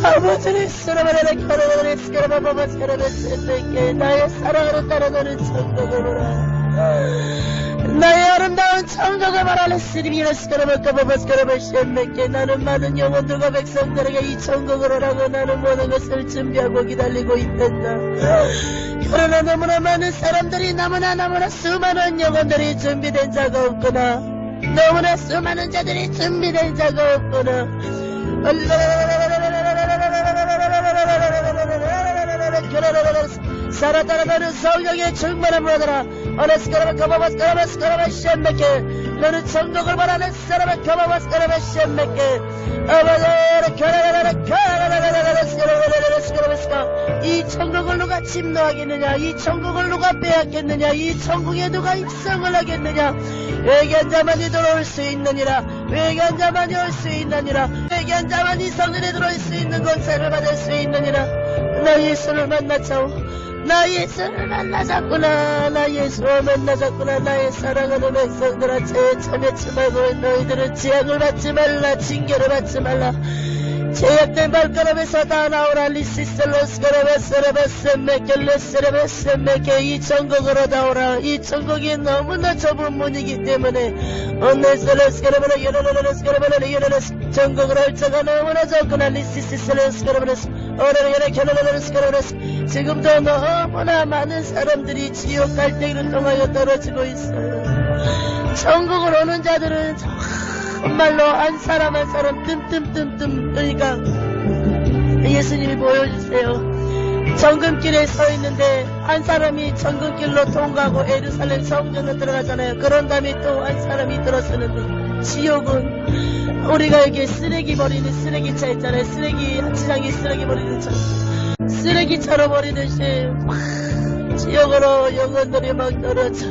아버지를 쓰러버려라 결혼을 쓰러버려 쓰러버려 나의 사랑으로 따라가는 천국을 보라 나의 아름다운 천국을 바라는 스리비를 스크러버까버버스크러버 쉔맥게 나는 많은 영혼들과 백성들에게 이 천국을 오라고 나는 모든 것을 준비하고 기다리고 있단다. 그러나 너무나 많은 사람들이 너무나 수많은 영혼들이 준비된 자가 없구나. 너무나 수많은 자들이 준비된 자가 없구나. 살아 따라가는 성령의 충만함을 얻어라. 어레스카라바 카바바스카라바 스카라바 쉔맥게 너는 천국을 바라는 사람을 카바바스카라바 쉔맥게 이 천국을 누가 침노하겠느냐. 이 천국을 누가 빼앗겠느냐. 이 천국에 누가 입성을 하겠느냐. 회개한 자만이 들어올 수 있느니라. 회개한 자만이 올 수 있느니라. 회개한 자만이 성전에 들어올 수 있는 권세를 받을 수 있느니라. 나 예수를 만나자오. 나 예수를 만나자꾸나. 나 예수를 만나자꾸나. 나의 사랑하는 백성들아 죄에 참여치 말고 너희들은 재앙을 받지 말라. 징계를 받지 말라. 제약된 발걸음에서 다 나오라. 리시셀로스카라바스라바스메켈레스라바스메켈 이 천국으로 나오라. 이 천국이 너무나 좁은 문이기 때문에 온네스레스카라바라스카라바라스카라바라스 천국으로 할 자가 너무나 적구나. 리시셀로스카라바라스 오라라라켈레레스카라바라스 지금도 너무나 많은 사람들이 지옥 갈대기를 통하여 떨어지고 있어요. 천국을 오는 자들은 정말로 한 사람 한 사람 뜸뜸뜸뜸 그러니까 예수님이 보여주세요. 정금길에 서 있는데 한 사람이 정금길로 통과하고 예루살렘 성전으로 들어가잖아요. 그런 다음에 또 한 사람이 들어서는데 지옥은 우리가 여기 쓰레기 버리는 쓰레기차 있잖아요. 쓰레기 한치장이 쓰레기 버리는 차 쓰레기차로 버리듯이 지옥으로 영혼들이 막 떨어져.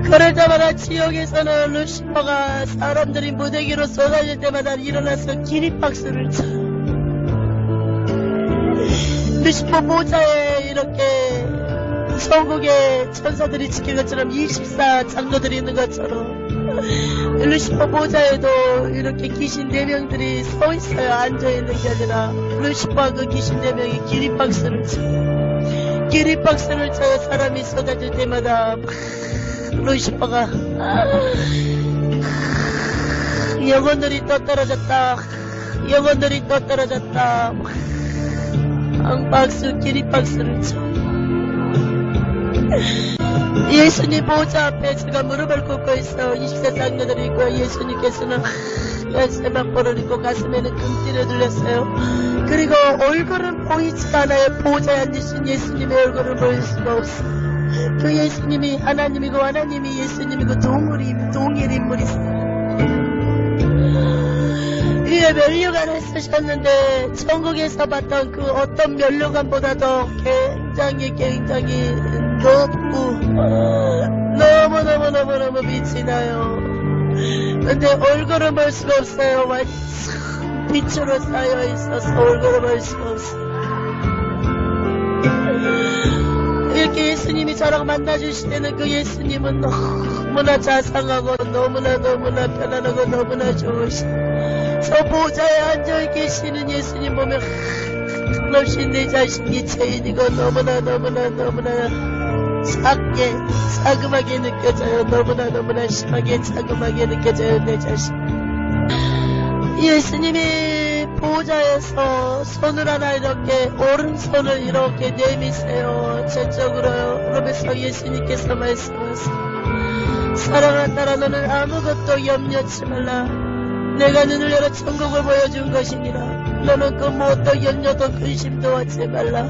그럴 때마다 지옥에서는 루시퍼가 사람들이 무대기로 쏟아질 때마다 일어나서 기립박수를 쳐. 루시퍼 모자에 이렇게 천국의 천사들이 지킨 것처럼 24장로들이 있는 것처럼 루시퍼 모자에도 이렇게 귀신 4명들이 서 있어요. 앉아있는 게 아니라 루시퍼 그 귀신 4명이 기립박수를 쳐. 기립박수를 쳐요. 사람이 쏟아질 때마다 루시퍼가 영혼들이 또 떨어졌다. 영혼들이 또 떨어졌다. 박수 기립박수를 쳐. 예수님 보좌 앞에 제가 무릎을 꿇고 있어. 24장로들이 있고 예수님께서는 세마포를 입고 가슴에는 금띠를 둘렸어요. 그리고 얼굴은 보이지가 않아요. 보좌에 앉으신 예수님의 얼굴을 보일 수가 없어. 그 예수님이 하나님이고 하나님이 예수님이고 동일 인물이세요. 위에 면류관을 쓰셨는데 천국에서 봤던 그 어떤 면류관보다도 굉장히 높고 너무너무 빛이 나요. 근데 얼굴을 볼 수가 없어요. 완전 빛으로 쌓여 있어서 얼굴을 볼 수가 없어요. 이렇게 예수님이 저랑 만나주실 때는 그 예수님은 너무나 자상하고 너무나 편안하고 너무나 좋으시고 저 보좌에 앉아 계시는 예수님 보면 한없이 내 자신이 죄인이고 너무나 자그하게 느껴져요. 너무나 심하게 자그하게 느껴져요. 내 자신. 예수님이 보좌에서 손을 하나 이렇게 오른손을 이렇게 내미세요. 저쪽으로요. 그러면서 예수님께서 말씀하세요. 사랑하는 딸아 너는 아무것도 염려치 말라. 내가 눈을 열어 천국을 보여준 것이니라. 너는 그 무엇도 염려도 근심도 하지 말라.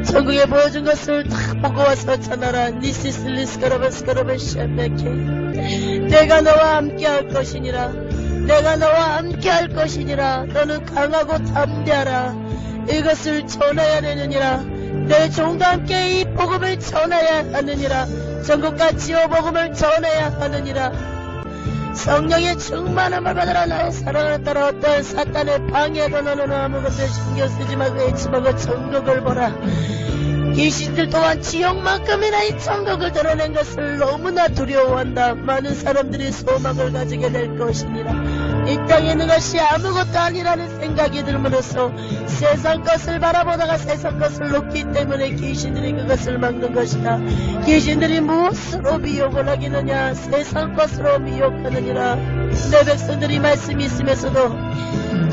천국에 보여준 것을 다 보고 와서 전하라. 니시슬리스카라바스카라바시아메케 내가 너와 함께 할 것이니라. 내가 너와 함께 할 것이니라. 너는 강하고 담대하라. 이것을 전해야 되느니라. 내 종과 함께 이 복음을 전해야 하느니라. 전국과 지오 복음을 전해야 하느니라. 성령의 충만함을 받으라. 나의 사랑을 따라 어떠한 사탄의 방해도 너는 아무것도 신경 쓰지 말고 잊지 말고 천국을 보라. 귀신들 또한 지옥만큼이나 이 천국을 드러낸 것을 너무나 두려워한다. 많은 사람들이 소망을 가지게 될 것이니라. 이 땅에 있는 것이 아무것도 아니라는 생각이 들므로써 세상 것을 바라보다가 세상 것을 놓기 때문에 귀신들이 그것을 막는 것이다. 귀신들이 무엇으로 미혹을 하겠느냐? 세상 것으로 미혹하느니라. 내 백성들이 말씀이 있으면서도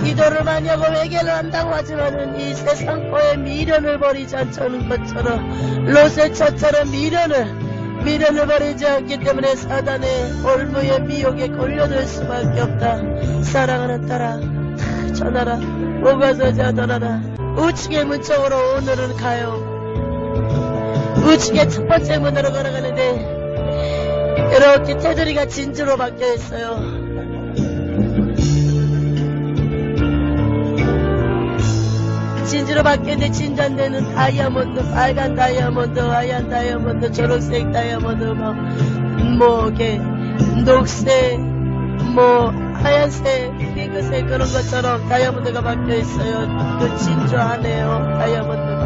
기도를 많이 하고 회개를 한다고 하지만은 이 세상 거에 미련을 버리지 않자는 것처럼 롯의 처처럼 미련을 버리지 않기 때문에 사단의 올무의 미혹에 걸려들 수밖에 없다. 사랑하는 딸아, 전하라. 오가서 자더라라. 우측의 문 쪽으로 오늘은 가요. 우측의 첫 번째 문으로 걸어가는데 이렇게 테두리가 진주로 바뀌어 있어요. 진주로 바뀌었는데 진주한테는 다이아몬드, 빨간 다이아몬드, 하얀 다이아몬드, 초록색 다이아몬드, 이렇게 녹색, 하얀색, 핑크색 그런 것처럼 다이아몬드가 바뀌어 있어요. 그 진주 안에요, 다이아몬드가.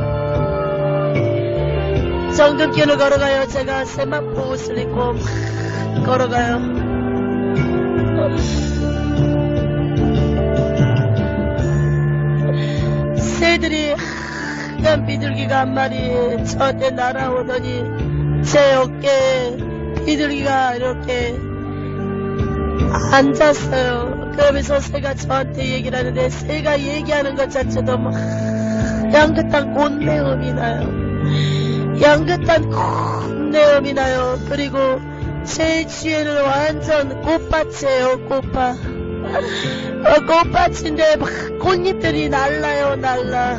정금길을 걸어가요. 제가 세마포 옷을 입고 걸어가요. 새들이 하얀 비둘기가 한 마리 저한테 날아오더니 제 어깨에 비둘기가 이렇게 앉았어요. 그러면서 새가 저한테 얘기를 하는데 새가 얘기하는 것 자체도 향긋한 꽃내음이 나요. 향긋한 꽃내음이 나요. 그리고 제 주위에는 완전 꽃밭이에요. 꽃밭. 꽃밭인데 막 꽃잎들이 날라요. 날라.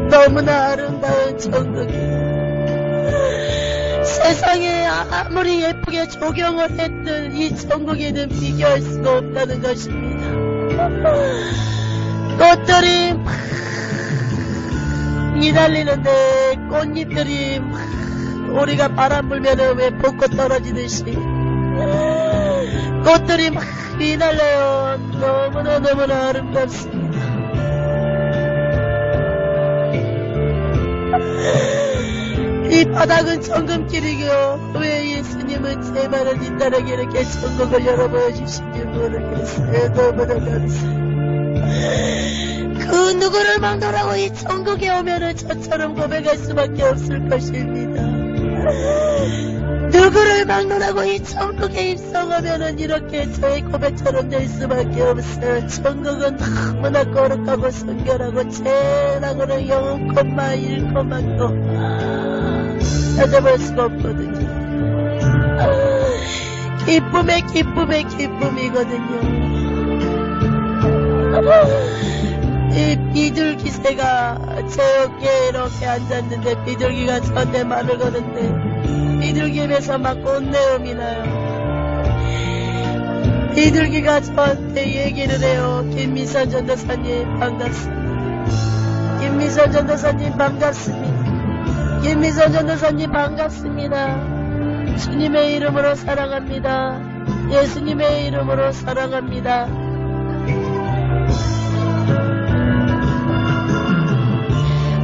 너무나 아름다운 천국이 세상에 아무리 예쁘게 조경을 했든 이 천국에는 비교할 수가 없다는 것입니다. 꽃들이 막 이달리는데 꽃잎들이 막 우리가 바람 불면은 왜 벚꽃 떨어지듯이 꽃들이 막 휘날려요. 너무나 아름답습니다. 이 바닥은 천금길이고요. 왜 예수님은 제 말을 이 딸에게 이렇게 천국을 열어보여주신지 모르겠어요. 너무나 감사해요. 그 누구를 막노라고 이 천국에 오면은 저처럼 고백할 수밖에 없을 것입니다. 누구를 막노라고 이 천국에 입성하면은 이렇게 저의 고백처럼 될 수밖에 없어요. 천국은 너무나 거룩하고 성결하고 제나고는 0,1도 찾아볼 수가 없거든요. 기쁨의 기쁨이거든요. 이 비둘기새가 제 어깨에 이렇게 앉았는데 비둘기가 저한테 말을 거는데 비둘기 입에서 막 꽃내음이 나요. 비둘기가 저한테 얘기를 해요. 김미선 전도사님 반갑습니다. 김미선 전도사님 반갑습니다. 김미선 전도사님 반갑습니다. 주님의 이름으로 사랑합니다. 예수님의 이름으로 사랑합니다.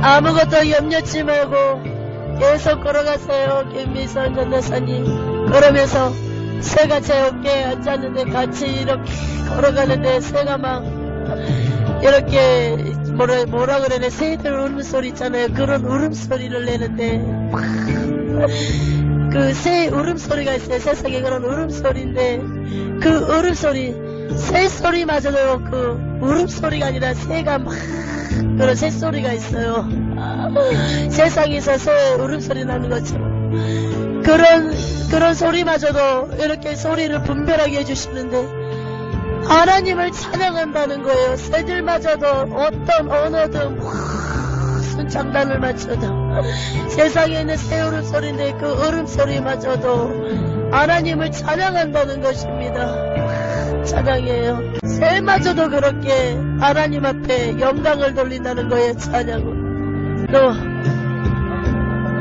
아무것도 염려치 말고 계속 걸어갔어요. 김미선 전도사님. 그러면서 새가 제 어깨에 앉았는데 같이 이렇게 걸어가는데 새가 막 이렇게 뭐라 그러네. 새들 울음소리 있잖아요. 그런 울음소리를 내는데 그 새 울음소리가 있어요. 세상에 그런 울음소리인데 그 울음소리 새소리마저도 그 울음소리가 아니라 새가 막 그런 새소리가 있어요. 세상에서 새 울음소리 나는 것처럼 그런 소리마저도 이렇게 소리를 분별하게 해주시는데 하나님을 찬양한다는 거예요. 새들마저도 어떤 언어든 무슨 장단을 맞춰도 세상에 있는 새 울음소리인데 그 울음소리마저도 하나님을 찬양한다는 것입니다. 찬양이에요. 새마저도 그렇게 하나님 앞에 영광을 돌린다는 거예요. 찬양은. 또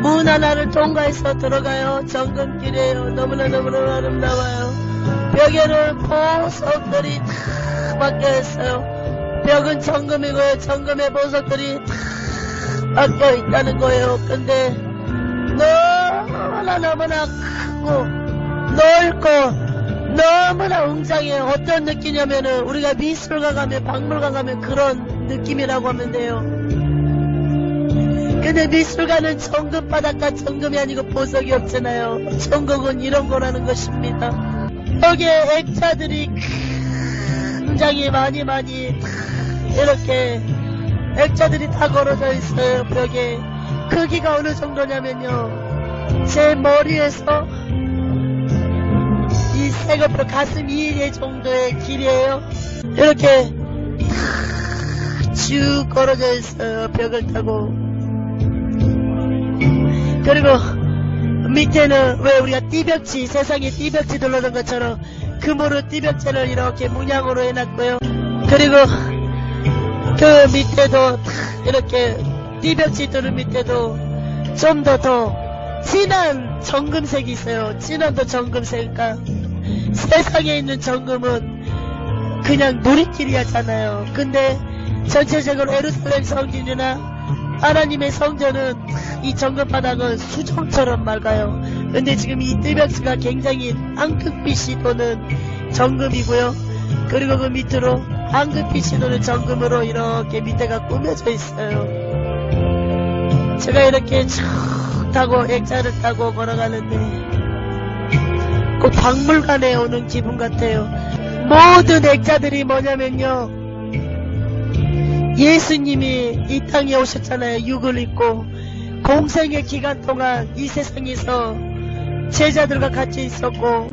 문 하나를 통과해서 들어가요. 정금길이에요. 너무나 아름다워요. 벽에는 보석들이 다 박혀있어요. 벽은 정금이고요. 정금의 보석들이 다 박혀있다는 거예요. 근데 너무나 크고 너무나 웅장해요. 어떤 느낌이냐면은 우리가 미술관 가면 박물관 가면 그런 느낌이라고 하면 돼요. 근데 미술관은 정금바닥과 정금이 아니고 보석이 없잖아요. 천국은 이런 거라는 것입니다. 여기에 액자들이 굉장히 많이 이렇게 액자들이 다 걸어져 있어요. 벽에. 크기가 어느 정도냐면요, 제 머리에서 이 색업으로 가슴 2일 정도의 길이에요. 이렇게 쭉 걸어져 있어요. 벽을 타고. 그리고 밑에는 왜 우리가 띠벽지, 세상에 띠벽지 둘러던 것처럼 금으로 띠벽지를 이렇게 문양으로 해놨고요. 그리고 그 밑에도 이렇게 띠벽지 둘 밑에도 좀 더 진한 정금색이 있어요. 진한 더 정금색이니까 세상에 있는 정금은 그냥 누리끼리하잖아요. 근데 전체적으로 예루살렘 성전이나 하나님의 성전은 이 정금바닥은 수정처럼 맑아요. 근데 지금 이 띠벽지가 굉장히 황금빛이 도는 정금이고요. 그리고 그 밑으로 황금빛이 도는 정금으로 이렇게 밑에가 꾸며져 있어요. 제가 이렇게 쭉 타고 액자를 타고 걸어가는데 꼭 박물관에 오는 기분 같아요. 모든 액자들이 뭐냐면요, 예수님이 이 땅에 오셨잖아요. 육을 입고 공생의 기간 동안 이 세상에서 제자들과 같이 있었고,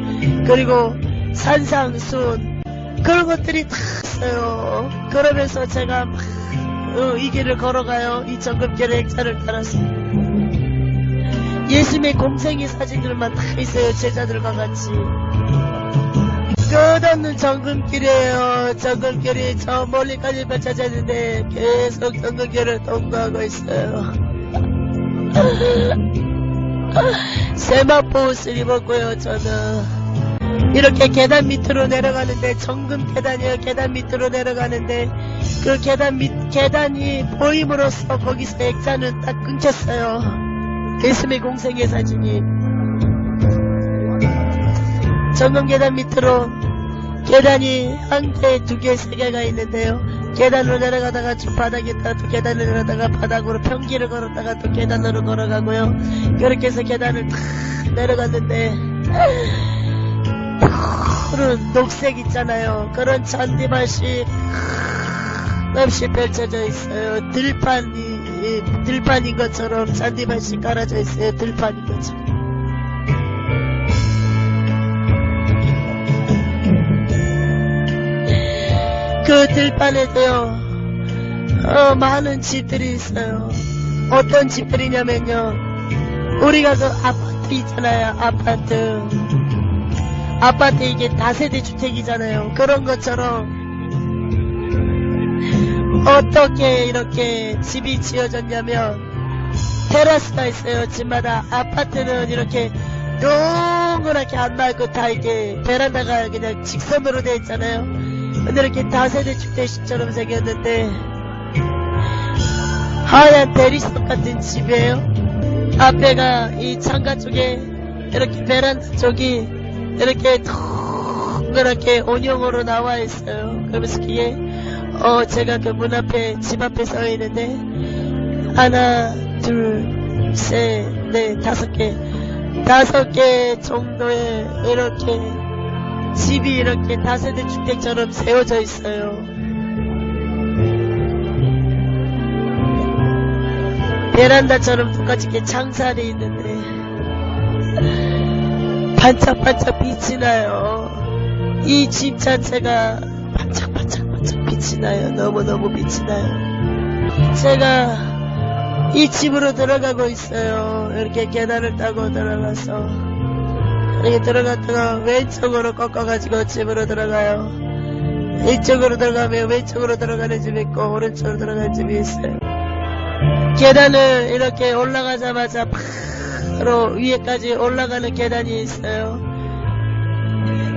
그리고 산상순 그런 것들이 다 있어요. 그러면서 제가 막 이 길을 걸어가요. 이 정금길의 액자를 따라서. 예수님의 공생의 사진들만 다 있어요. 제자들과 같이. 끝없는 정금길이에요. 정금길이 저 멀리까지 펼쳐져 있는데 계속 정금길을 통과하고 있어요. 세마포 옷을 입었고요. 저는 이렇게 계단 밑으로 내려가는데, 정금 계단이에요. 계단 밑으로 내려가는데 그 계단이 보임으로써 거기서 액자는 딱 끊겼어요. 예수님의 공생의 사진이. 정금 계단 밑으로 계단이 한 개, 두 개, 세 개가 있는데요. 계단으로 내려가다가 쭉 바닥에 있다가 또 계단을 내려다가 바닥으로 평기를 걸었다가 또 계단으로 걸어가고요. 그렇게 해서 계단을 탁 내려갔는데 푸른 녹색 있잖아요. 그런 잔디밭이 없이 펼쳐져 있어요. 들판인 것처럼 잔디밭이 깔아져 있어요. 들판인 것처럼. 그 들판에도요, 많은 집들이 있어요. 어떤 집들이냐면요, 우리가 그 아파트 있잖아요. 아파트 이게 다세대 주택이잖아요. 그런 것처럼 어떻게 이렇게 집이 지어졌냐면, 테라스가 있어요. 집마다. 아파트는 이렇게 동그랗게 안 말고 다 이렇게 베란다가 그냥 직선으로 되어 있잖아요. 근데 이렇게 다세대 주택식처럼 생겼는데 하얀 대리석 같은 집이에요. 앞에가 이 창가 쪽에 이렇게 베란다 쪽이 이렇게 동그랗게 온형으로 나와 있어요. 그러면서 그게 제가 그 문 앞에, 집 앞에 서 있는데 하나, 둘, 셋, 넷, 다섯 개 정도의 이렇게 집이 이렇게 다세대 주택처럼 세워져 있어요. 베란다처럼 똑같이 이렇게 창살이 있는데 반짝반짝 빛이 나요. 이 집 자체가 반짝반짝 빛이 나요. 너무너무 빛이 나요. 제가 이 집으로 들어가고 있어요. 이렇게 계단을 타고 들어가서 이렇게 들어갔다가 왼쪽으로 꺾어가지고 집으로 들어가요. 이쪽으로 들어가면 왼쪽으로 들어가는 집이 있고 오른쪽으로 들어가는 집이 있어요. 계단을 이렇게 올라가자마자 바로 위에까지 올라가는 계단이 있어요.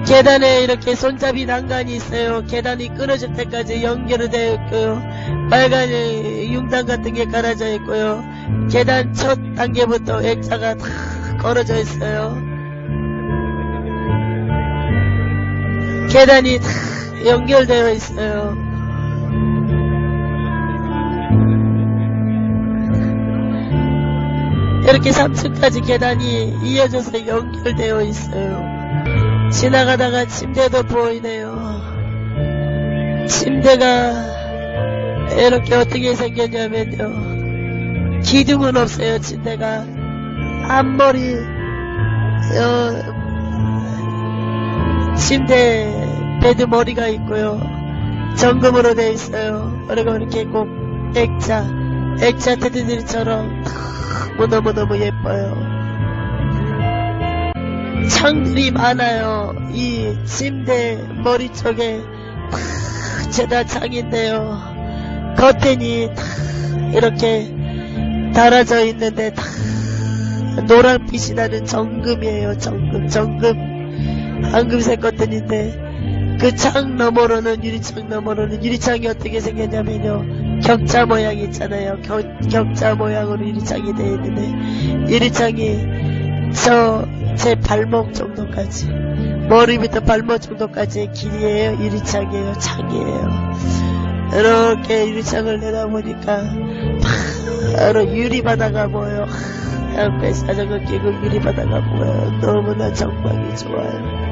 계단에 이렇게 손잡이 난간이 있어요. 계단이 끊어질 때까지 연결이 되어 있고요. 빨간 융단 같은 게 깔아져 있고요. 계단 첫 단계부터 액자가 다 걸어져 있어요. 계단이 다 연결되어 있어요. 이렇게 3층까지 계단이 이어져서 연결되어 있어요. 지나가다가 침대도 보이네요. 침대가 이렇게 어떻게 생겼냐면요, 기둥은 없어요. 침대가 앞머리 침대 베드 머리가 있고요, 정금으로 되어 있어요. 그리고 이렇게 꼭 액자 테드들처럼 너무너무 예뻐요. 창들이 많아요. 이 침대 머리 쪽에 죄다 창인데요, 커튼이 이렇게 달아져 있는데 다 노란빛이 나는 정금이에요. 정금 황금색 커튼인데, 그 창 너머로는 유리창 너머로는 유리창이 어떻게 생겼냐면요, 격자 모양 있잖아요. 격자 모양으로 유리창이 되어 있는데, 유리창이 제 발목 정도까지, 머리부터 발목 정도까지의 길이에요. 유리창이에요. 창이에요. 이렇게 유리창을 내다보니까 바로 유리바다가 보여요. 옆에 자전거 끼고 유리바다가 보여요. 너무나 전망이 좋아요.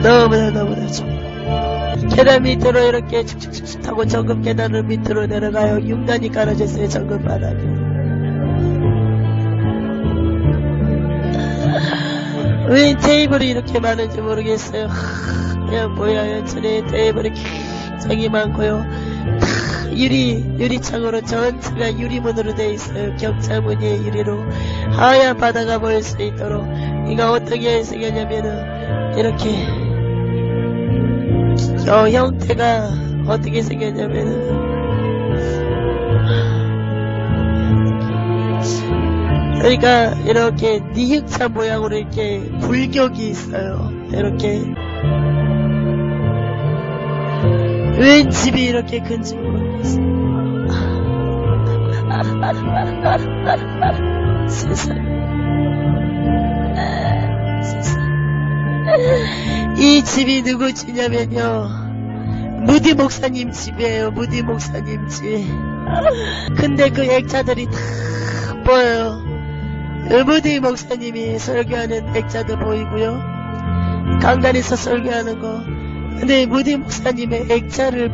너무나 좋아요. 계단 밑으로 이렇게 축축축 타고 정금 계단을 밑으로 내려가요. 6단이 깔아졌어요. 정금 바닥에. 왜 테이블이 이렇게 많은지 모르겠어요. 그냥 보여요. 전에 테이블이 굉장히 많고요. 유리창으로 전체가 유리문으로 되어 있어요. 격자문의 유리로 하얀 바다가 보일 수 있도록. 이거 어떻게 생겼냐면은, 이렇게 형태가 어떻게 생겼냐면은, 그러니까 이렇게 니흑자 모양으로 이렇게 굴격이 있어요. 이렇게. 웬 집이 이렇게 큰지 모르겠어요. 세상에. 이 집이 누구 집이냐면요, 무디 목사님 집이에요. 무디 목사님 집. 근데 그 액자들이 다 보여요. 무디 목사님이 설교하는 액자도 보이고요, 강단에서 설교하는 거. 근데 무디 목사님의 액자를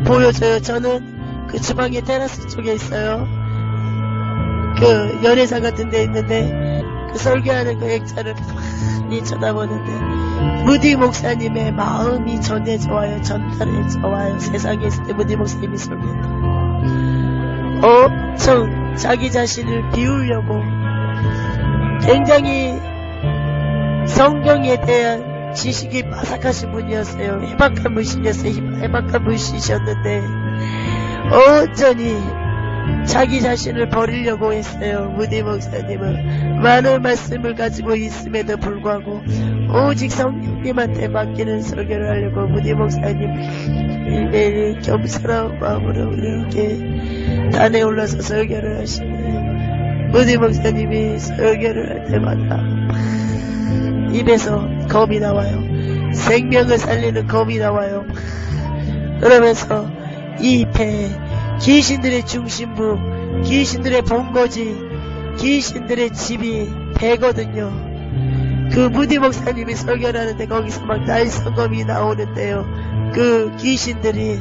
보여줘요. 저는 그 주방의 테라스 쪽에 있어요. 그 연회장 같은 데 있는데, 그 설교하는 그 액자를 많이 쳐다보는데, 무디 목사님의 마음이 전해져 와요. 전달해져 와요. 세상에 있을 때 무디 목사님이 설교했다. 엄청 자기 자신을 비우려고 굉장히 성경에 대한 지식이 빠삭하신 분이었어요. 해박한 분이셨어요. 해박한 분이셨는데 온전히 자기 자신을 버리려고 했어요. 무디 목사님은 많은 말씀을 가지고 있음에도 불구하고 오직 성령님한테 맡기는 설교를 하려고 무디 목사님 매일 겸손한 마음으로 이렇게 단에 올라서 설교를 하시네요. 무디 목사님이 설교를 할 때마다 입에서 검이 나와요. 생명을 살리는 검이 나와요. 그러면서 이 배, 귀신들의 중심부, 귀신들의 본거지, 귀신들의 집이 배거든요. 그 무디 목사님이 설교를 하는데 거기서 막 날성검이 나오는데요, 그 귀신들이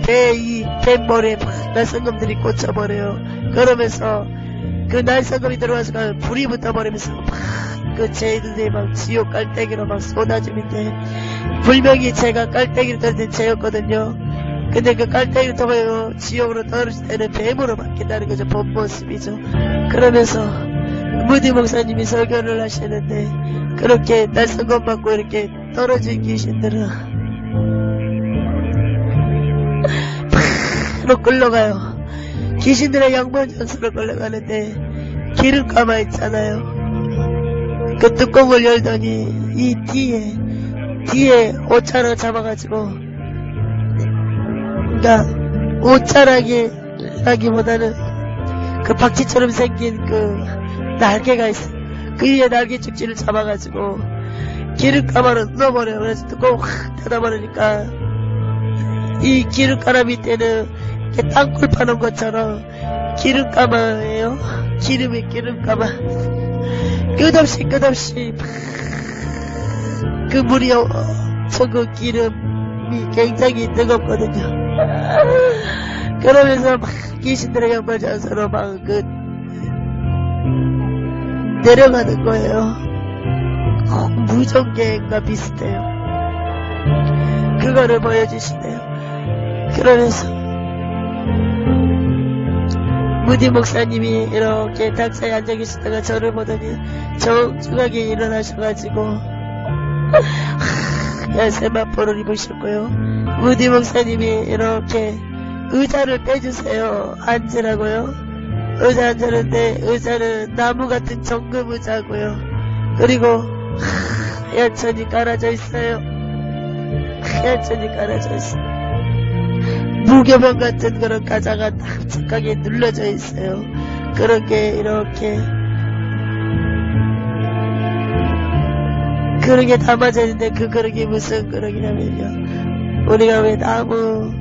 이 뱃머리에 막 날성검들이 꽂혀버려요. 그러면서 그 날성검이 들어와서 불이 붙어버리면서 막 그 죄들이 막 지옥 깔때기로 막 쏟아지는데, 분명히 제가 깔때기를 떨던 죄였거든요. 근데 그 깔때기를 통하여 지옥으로 떨어질 때는 뱀으로 바뀐다는 거죠. 본 모습이죠. 그러면서 무디 목사님이 설교를 하시는데, 그렇게 날성검 맞고 이렇게 떨어진 귀신들은 바로 끌려가요. 귀신들의 양반장수로 끌려가는데 길을 감아 있잖아요. 그 뚜껑을 열더니 이 뒤에 옷자락 잡아가지고, 그러니까 옷자락이라기보다는 그 박쥐처럼 생긴 그 날개가 있어요. 그 위에 날개 축지를 잡아가지고 기름가마로 넣어버려. 그래서 뚜껑 확 닫아버리니까 이 기름가마 밑에는 이렇게 땅굴 파는 것처럼 기름가마예요. 기름이 기름가마. 끝없이 그 물이 그 기름이 굉장히 뜨겁거든요. 그러면서 막 귀신들의 양반자서로 막 내려가는 거예요. 무전갱과 비슷해요. 그거를 보여주시네요. 그러면서 무디 목사님이 이렇게 탁자에 앉아 계시다가 저를 보더니 정중하게 일어나셔가지고 세마포를 입으셨고요. 무디 목사님이 이렇게 의자를 빼주세요. 앉으라고요. 의자 앉았는데 의자는 나무 같은 정금 의자고요. 그리고 하얀천이 깔아져 있어요. 하얀천이 깔아져 있어요. 무교병 같은 그런 가자가 납작하게 눌러져 있어요. 그런 게 이렇게 그릇에 담아져 있는데 그 그릇이 무슨 그릇이냐면요. 우리가 왜 나무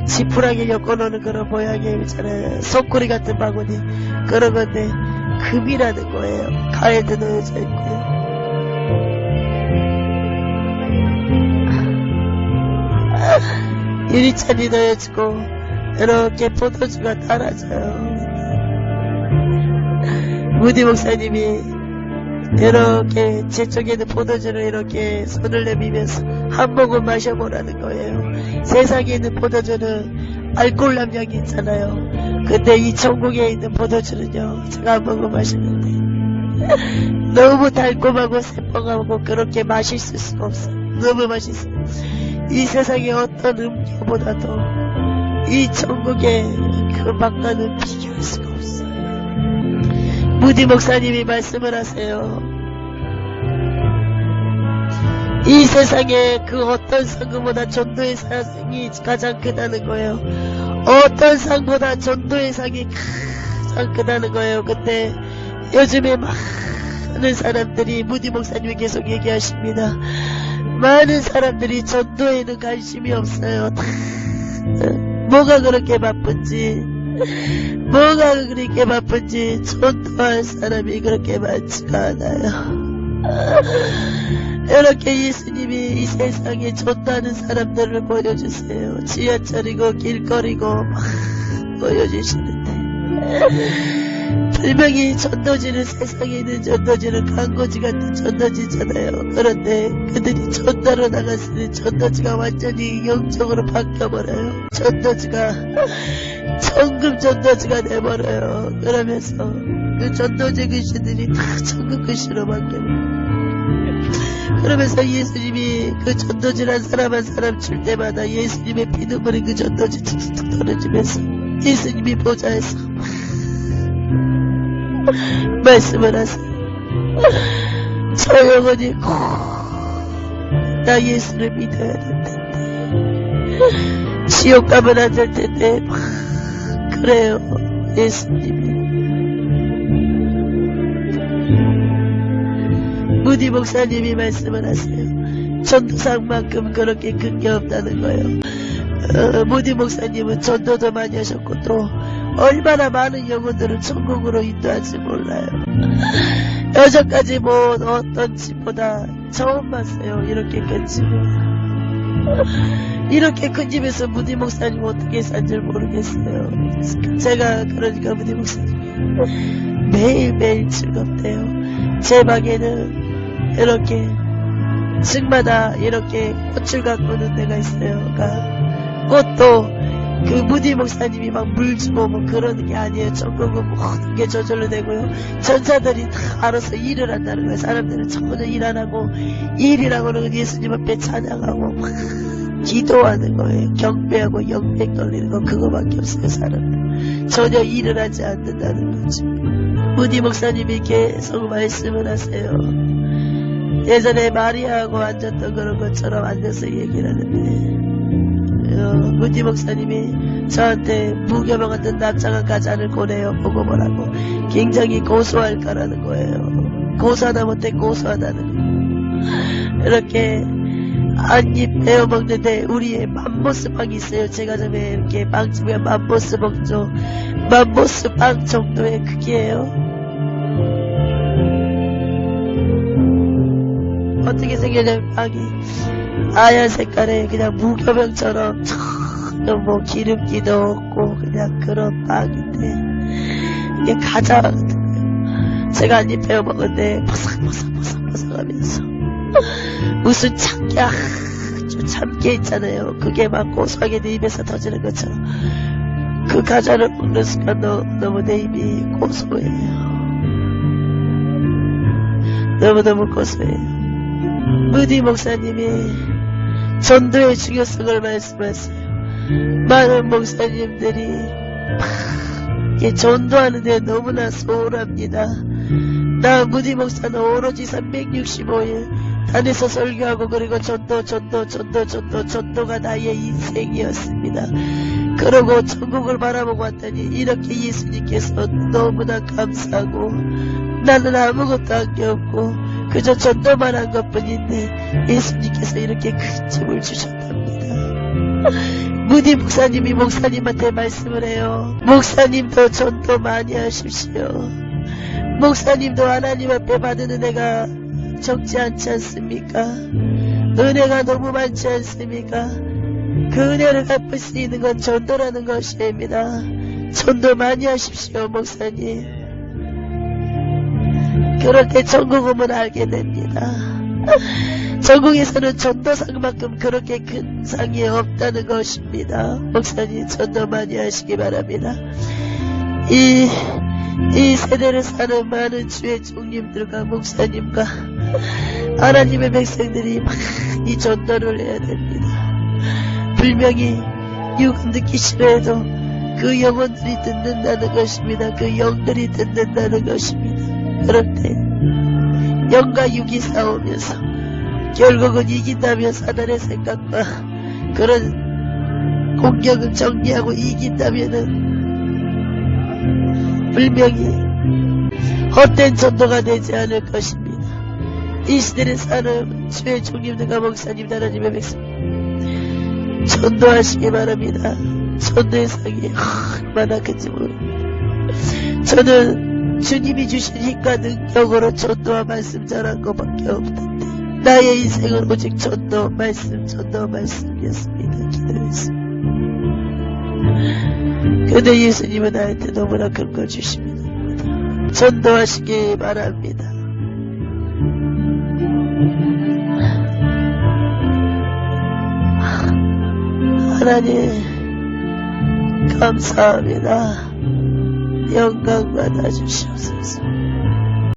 지푸라기 엮어놓는 그런 모양이 있잖아요. 소쿠리 같은 바구니 그런 건데 금이라는 거예요. 가에도 넣어져 있고요. 유리잔이 넣어지고 이렇게 포도주가 따라져요. 무디 목사님이 이렇게 제 쪽에 있는 포도주를 이렇게 손을 내밀면서 한 모금 마셔보라는 거예요. 세상에 있는 포도주는 알코올 함량이 있잖아요. 근데 이 천국에 있는 포도주는요, 제가 한 모금 마셨는데 너무 달콤하고 새콤하고 그렇게 맛있을 수가 없어요. 너무 맛있어요. 이 세상의 어떤 음료보다도 이 천국의 그 맛과는 비교할 수가 없어요. 무디 목사님이 말씀을 하세요. 이 세상에 그 어떤 상보다 전도의 상이 가장 크다는 거예요. 어떤 상보다 전도의 상이 가장 크다는 거예요. 근데 요즘에 많은 사람들이 무디 목사님이 계속 얘기하십니다. 많은 사람들이 전도에는 관심이 없어요. 뭐가 그렇게 바쁜지 전도할 사람이 그렇게 많지가 않아요. 이렇게 예수님이 이 세상에 전도하는 사람들을 보여주세요. 지하철이고 길거리고 막 보여주시는데 분명히 전도지는 세상에 있는 전도지는 광고지 같은 전도지잖아요. 그런데 그들이 전도로 나갔으니 전도지가 완전히 영적으로 바뀌어버려요. 전도지가 천금 전도지가 돼버려요. 그러면서 그 전도지 귀신들이 다 천금 귀신으로 바뀌어버려요. 그러면서 예수님이 그 전도지란 사람 한 사람 칠 때마다 예수님의 피눈물이 그 전도지 툭툭 떨어지면서 예수님이 보좌에서 말씀을 하세요. 저 영혼이 나 예수를 믿어야 될 텐데 지옥 가면 안 될 텐데 그래요. 예수님이 무디 목사님이 말씀을 하세요. 전도상만큼 그렇게 큰 게 없다는 거예요. 무디 목사님은 전도도 많이 하셨고 또 얼마나 많은 영혼들을 천국으로 인도할지 몰라요. 여전까지 뭐 어떤 집보다 처음 봤어요. 이렇게 큰 집을. 이렇게 큰 집에서 무디 목사님 어떻게 산 줄 모르겠어요. 제가 그러니까 무디 목사님 매일매일 즐겁대요. 제 방에는 이렇게 층마다 이렇게 꽃을 가꾸는 데가 있어요. 그러니까 꽃도 그 무디 목사님이 막 물 주고 뭐 그러는 게 아니에요. 천국은 모든 게 저절로 되고요. 전사들이 다 알아서 일을 한다는 거예요. 사람들은 전혀 일 안 하고 일이라고는 예수님 앞에 찬양하고 막 기도하는 거예요. 경배하고 영배 돌리는 거 그거밖에 없어요. 사람들 전혀 일을 하지 않는다는 거죠. 무디 목사님이 계속 말씀을 하세요. 예전에 마리아하고 앉았던 그런 것처럼 앉아서 얘기를 하는데 무디 목사님이 저한테 무교병 같은 납작한 가자를 고래요. 보고 뭐라고 굉장히 고소할 거라는 거예요. 고소하다 못해 고소하다는 거예요. 이렇게 한입 베어 먹는데 우리의 맘보스 빵이 있어요. 제 가정에 이렇게 빵집에 맘보스 먹죠. 맘보스 빵 정도의 크기예요. 어떻게 생겼냐면 빵이 하얀 색깔에 그냥 무교병처럼 전혀 뭐 기름기도 없고 그냥 그런 빵인데 이게 과자거든요. 제가 한입 베어 먹는데 바삭바삭하면서 무슨 참깨 아주 참깨 있잖아요. 그게 막 고소하게 내 입에서 터지는 것처럼 그 과자를 먹는 순간 너무 내 입이 고소해요. 너무너무 고소해요. 무디 목사님이 전도의 중요성을 말씀하세요. 많은 목사님들이 전도하는데 너무나 소홀합니다. 나 무디 목사는 오로지 365일 단에서 설교하고 그리고 전도가 나의 인생이었습니다. 그러고 천국을 바라보고 왔더니 이렇게 예수님께서 너무나 감사하고 나는 아무것도 한 게 없고 그저 전도만 한 것뿐인데 예수님께서 이렇게 큰 집을 주셨답니다. 무디 목사님이 목사님한테 말씀을 해요. 목사님도 전도 많이 하십시오. 목사님도 하나님 앞에 받은 은혜가 적지 않지 않습니까? 은혜가 너무 많지 않습니까? 그 은혜를 갚을 수 있는 건 전도라는 것입니다. 전도 많이 하십시오, 목사님. 그럴 때 천국 오면 알게 됩니다. 전국에서는 전도상만큼 그렇게 큰 상이 없다는 것입니다. 목사님 전도 많이 하시기 바랍니다. 이 세대를 사는 많은 주의 종님들과 목사님과 하나님의 백성들이 많이 전도를 해야 됩니다. 분명히 육은 듣기 싫어해도 그 영혼들이 듣는다는 것입니다. 그 영들이 듣는다는 것입니다. 그럴 때 영과 육이 싸우면서 결국은 이긴다면 사단의 생각과 그런 공격을 정리하고 이긴다면은 분명히 헛된 전도가 되지 않을 것입니다. 이 시대를 사는 주의 종님들과 목사님 하나님의 백성 전도하시기 바랍니다. 전도의 상이 얼마나 큰지 모릅니다. 저는 주님이 주신 힘과 능력으로 전도와 말씀 전한 것밖에 없는데 나의 인생은 오직 전도 말씀이었습니다. 기도했습니다. 근데 예수님은 나한테 너무나 큰 걸 주십니다. 전도하시기 바랍니다. 하나님 감사합니다. 영광 받아주시옵소서.